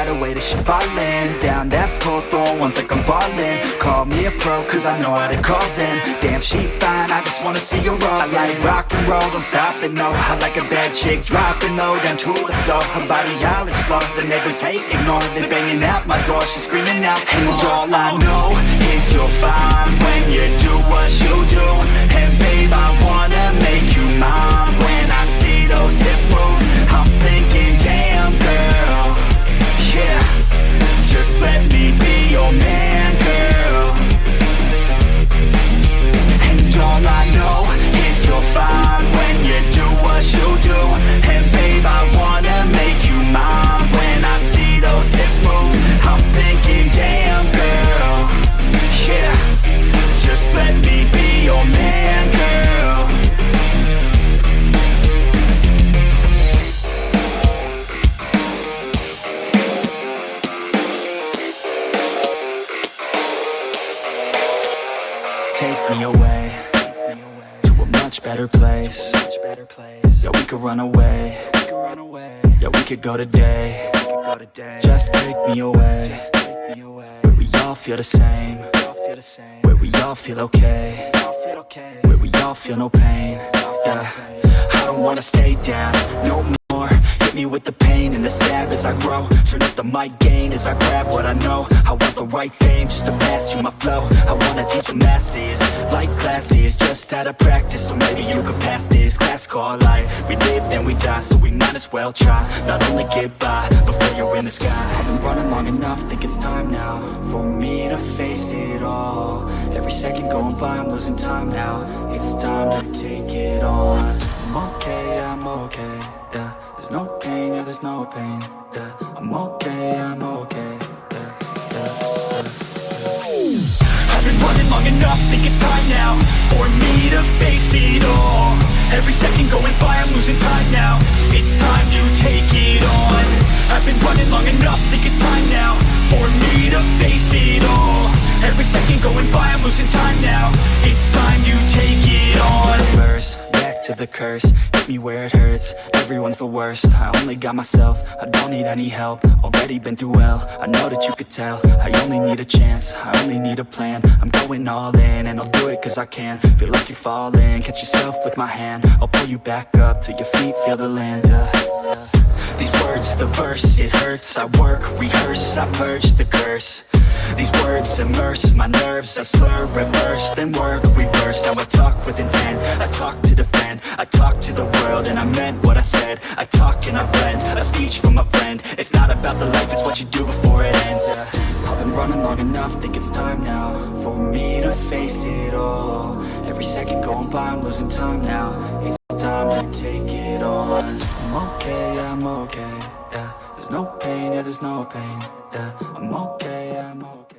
right away that she falling down that pole, throwing ones like I'm ballin'. Call me a pro, cause I know how to call them. Damn, she fine, I just wanna see her all. I like rock and roll, don't stop it, no. I like a bad chick, dropping low, down to the floor. Her body, I'll explore. The neighbors hate, ignore. They banging at my door, she's screaming out. And all I know is you're fine when you do what you do. And babe, I wanna make you mine. When I see those hips move, I'm thinking, damn girl, yeah, just let me be your man, girl. And all I know is you're fine when you do what you do. And babe, I wanna make you mine. When I see those hips move, I'm thinking, damn girl, yeah, just let me be your man, girl. Take me away to a much better place. Yeah, we could run away. Yeah, we could go today. Just take me away where we all feel the same. Where we all feel okay. Where we all feel no pain. Yeah, I don't wanna stay down no more. Hit me with the pain and the stab as I grow. Turn up the mic gain as I grab what I know. I want the right fame just to pass you my flow. I wanna teach the masses like classes, just out of practice. So maybe you could pass this class called life. We live then we die, so we might as well try. Not only get by before you're in the sky. I've been running long enough, think it's time now for me to face it all. Every second going by, I'm losing time now. It's time to take it on. I'm okay, I'm okay, yeah. There's no pain, yeah, there's no pain, yeah. I'm okay, I'm okay, yeah, yeah, yeah. I've been running long enough, think it's time now for me to face it all. Every second going by, I'm losing time now. It's time to take it on. I've been running long enough, think it's time now for me to face it all. Every second going by, I'm losing time now. It's time to take it on. Reverse, back to the curse, hit me where it hurts. Everyone's the worst, I only got myself. I don't need any help, already been through hell. I know that you could tell, I only need a chance. I only need a plan, I'm going all in. And I'll do it cause I can. Feel like you're falling, catch yourself with my hand. I'll pull you back up till your feet feel the land, yeah. These words, the verse, it hurts. I work, rehearse, I purge the curse. These words immerse my nerves. I slur, reverse, then work, reverse. Now I talk with intent, I talk to defend. I talk to the world and I meant what I said. I talk and I blend, a speech from a friend. It's not about the life, it's what you do before it ends, yeah. I've been running long enough, think it's time now for me to face it all. Every second going by, I'm losing time now. It's time to take it on. I'm okay, I'm okay, yeah. There's no pain, yeah, there's no pain, yeah. I'm okay, I'm okay.